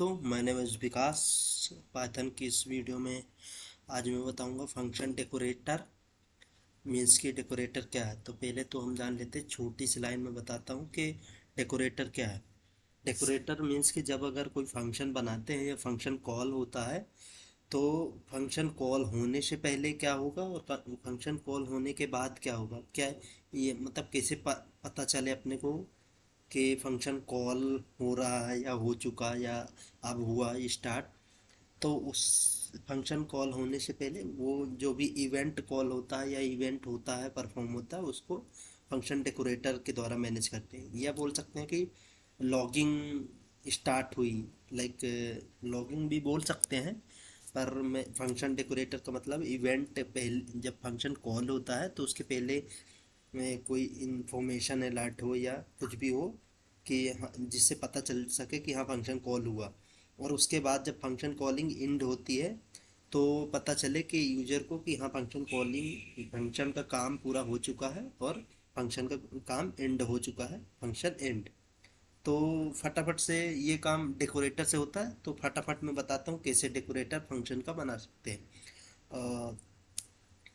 दोस्तों, मैं नाम विकास। पाइथन की इस वीडियो में आज मैं बताऊंगा फंक्शन डेकोरेटर मीन्स कि डेकोरेटर क्या है। तो पहले तो हम जान लेते हैं, छोटी सी लाइन में बताता हूँ कि डेकोरेटर क्या है। डेकोरेटर मीन्स कि जब अगर कोई फंक्शन बनाते हैं या फंक्शन कॉल होता है, तो फंक्शन कॉल होने से पहले क्या होगा और फंक्शन कॉल होने के बाद क्या होगा, क्या ये मतलब कैसे पता चले अपने को कि फंक्शन कॉल हो रहा है या हो चुका या अब हुआ स्टार्ट। तो उस फंक्शन कॉल होने से पहले वो जो भी इवेंट कॉल होता है या इवेंट होता है परफॉर्म होता है, उसको फंक्शन डेकोरेटर के द्वारा मैनेज करते हैं। या बोल सकते हैं कि लॉगिंग स्टार्ट हुई, लाइक लॉगिंग भी बोल सकते हैं। पर मैं फंक्शन डेकोरेटर का मतलब इवेंट पहले जब फंक्शन कॉल होता है तो उसके पहले में कोई इंफॉर्मेशन अलर्ट हो या कुछ भी हो कि हाँ, जिससे पता चल सके कि हाँ फंक्शन कॉल हुआ। और उसके बाद जब फंक्शन कॉलिंग एंड होती है तो पता चले कि यूजर को कि हाँ फंक्शन कॉलिंग फंक्शन का काम पूरा हो चुका है और फंक्शन का काम एंड हो चुका है, फंक्शन एंड। तो फटाफट से ये काम डेकोरेटर से होता है। तो फटाफट मैं बताता हूँ कैसे डेकोरेटर फंक्शन का बना सकते हैं।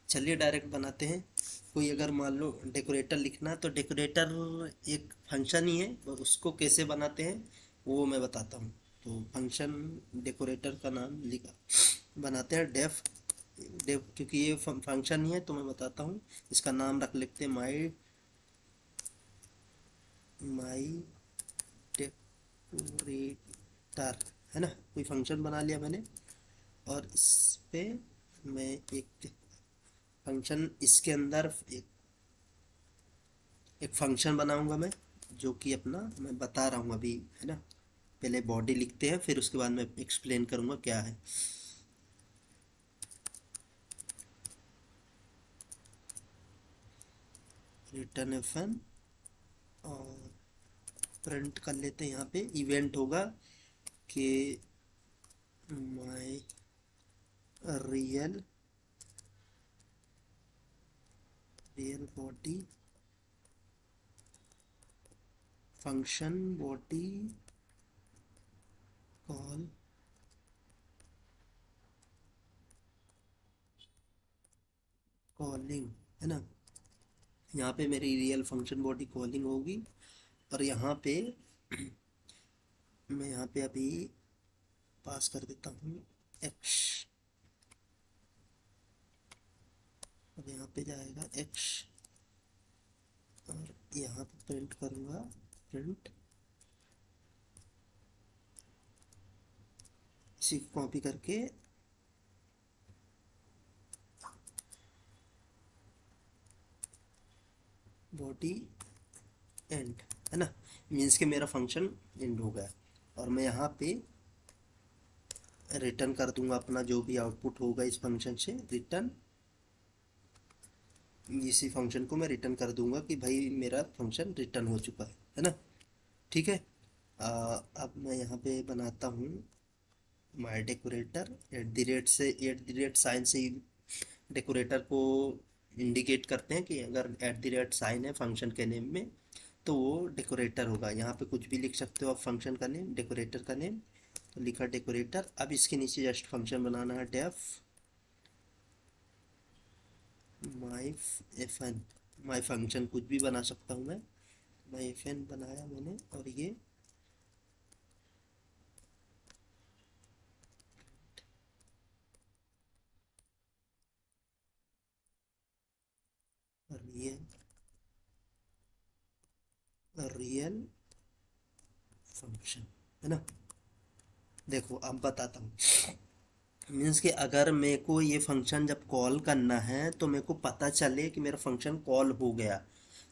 चलिए डायरेक्ट बनाते हैं। कोई अगर मान लो डेकोरेटर लिखना है तो डेकोरेटर एक फंक्शन ही है, और उसको कैसे बनाते हैं वो मैं बताता हूँ। तो फंक्शन डेकोरेटर का नाम लिखा बनाते हैं डेफ डेफ, क्योंकि ये फंक्शन ही है तो मैं बताता हूँ। इसका नाम रख लेते हैं माई माई डेकोरेटर, है ना। कोई फंक्शन बना लिया मैंने और इस पे मैं एक फंक्शन इसके अंदर एक फंक्शन बनाऊंगा मैं, जो कि अपना मैं बता रहा हूँ अभी, है ना। पहले बॉडी लिखते हैं, फिर उसके बाद मैं एक्सप्लेन करूँगा क्या है। रिटर्न एफ एन और प्रिंट कर लेते हैं। यहाँ पे इवेंट होगा कि my real real body function body call calling, है ना। यहाँ पे मेरी रियल फंक्शन बॉडी कॉलिंग होगी। और यहाँ पे मैं यहाँ पे अभी पास कर देता हूँ एक्स, और यहाँ पे जाएगा एक्स, और यहाँ पे प्रिंट करूँगा प्रिंट। इसी को कॉपी करके बॉडी एंड, है ना। मीन्स कि मेरा फंक्शन एंड हो गया। और मैं यहाँ पे रिटर्न कर दूंगा अपना जो भी आउटपुट होगा इस फंक्शन से रिटर्न। इसी फंक्शन को मैं रिटर्न कर दूंगा कि भाई मेरा फंक्शन रिटर्न हो चुका है ना। ठीक है। अब मैं यहाँ पे बनाता हूँ माई डेकोरेटर एट द रेट से, एट द रेट साइन से डेकोरेटर को इंडिकेट करते हैं कि अगर एट द रेट साइन है फंक्शन के नेम में तो वो डेकोरेटर होगा। यहाँ पे कुछ भी लिख सकते हो आप, फंक्शन का नेम, डेकोरेटर का नेम, तो लिखा डेकोरेटर। अब इसके नीचे जस्ट फंक्शन बनाना है def my f n. My function कुछ भी बना सकता हूँ मैं, माई एफ एन बनाया मैंने। और ये रियल रियल फंक्शन, है ना। देखो अब बताता हूँ। मीन्स कि अगर मेरे को ये फंक्शन जब कॉल करना है तो मेरे को पता चले कि मेरा फंक्शन कॉल हो गया,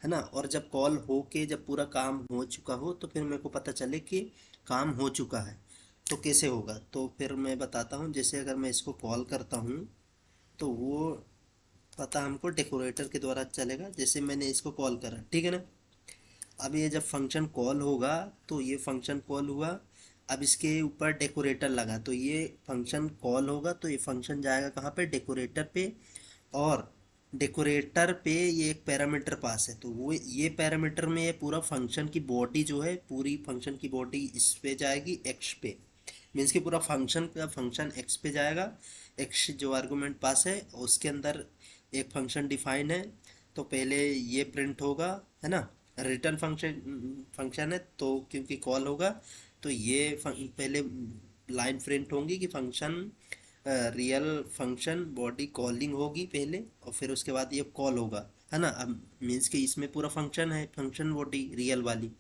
है ना। और जब कॉल हो के जब पूरा काम हो चुका हो तो फिर मेरे को पता चले कि काम हो चुका है। तो कैसे होगा, तो फिर मैं बताता हूँ। जैसे अगर मैं इसको कॉल करता हूँ तो वो पता हमको डेकोरेटर के द्वारा चलेगा। जैसे मैंने इसको कॉल करा, ठीक है ना। अब ये जब फंक्शन कॉल होगा तो ये फंक्शन कॉल हुआ। अब इसके ऊपर डेकोरेटर लगा तो ये फंक्शन कॉल होगा, तो ये फंक्शन जाएगा कहाँ पे, डेकोरेटर पे। और डेकोरेटर पे ये एक पैरामीटर पास है, तो वो ये पैरामीटर में ये पूरा फंक्शन की बॉडी जो है, पूरी फंक्शन की बॉडी इस पे जाएगी एक्स पे। मीन्स कि पूरा फंक्शन का फंक्शन एक्स पे जाएगा, एक्स जो आर्गुमेंट पास है उसके अंदर एक फंक्शन डिफाइन है, तो पहले ये प्रिंट होगा, है ना। रिटर्न फंक्शन फंक्शन है तो क्योंकि कॉल होगा तो ये पहले लाइन प्रिंट होंगी कि function real function body calling होगी पहले, और फिर उसके बाद ये कॉल होगा, है ना। अब मीन्स कि इसमें पूरा फंक्शन है, फंक्शन बॉडी रियल वाली,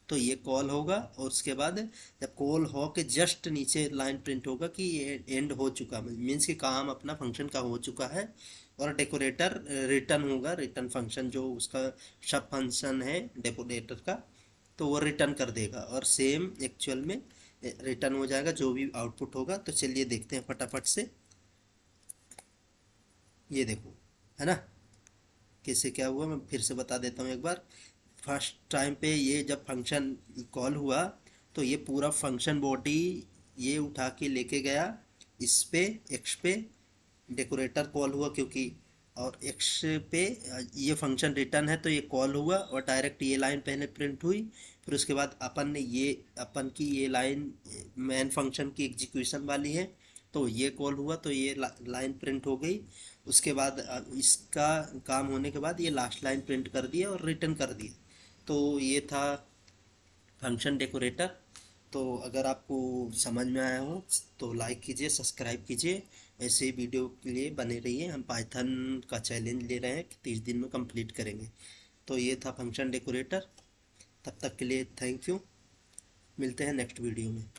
तो ये कॉल होगा और उसके बाद जब कॉल हो के जस्ट नीचे लाइन प्रिंट होगा कि ये एंड हो चुका, मीन्स कि काम अपना फंक्शन का हो चुका है। और डेकोरेटर रिटर्न होगा, रिटर्न फंक्शन जो उसका सब फंक्शन है डेकोरेटर का, तो वो रिटर्न कर देगा और सेम एक्चुअल में रिटर्न हो जाएगा जो भी आउटपुट होगा। तो चलिए देखते हैं फटाफट से, ये देखो, है ना। कैसे क्या हुआ मैं फिर से बता देता हूँ एक बार। फर्स्ट टाइम पे ये जब फंक्शन कॉल हुआ तो ये पूरा फंक्शन बॉडी ये उठा के लेके गया इस पे, एक्स पे, डेकोरेटर कॉल हुआ क्योंकि, और एक्स पे ये फंक्शन रिटर्न है तो ये कॉल हुआ और डायरेक्ट ये लाइन पहले प्रिंट हुई। फिर उसके बाद अपन ने ये अपन की ये लाइन मेन फंक्शन की एग्जीक्यूशन वाली है, तो ये कॉल हुआ तो ये लाइन प्रिंट हो गई। उसके बाद इसका काम होने के बाद ये लास्ट लाइन प्रिंट कर दिया और रिटर्न कर दिया। तो ये था फंक्शन डेकोरेटर। तो अगर आपको समझ में आया हो तो लाइक कीजिए, सब्सक्राइब कीजिए, ऐसे ही वीडियो के लिए बने रहिए। हम पाइथन का चैलेंज ले रहे हैं कि 30 दिन में कंप्लीट करेंगे। तो ये था फंक्शन डेकोरेटर। तब तक के लिए थैंक यू, मिलते हैं नेक्स्ट वीडियो में।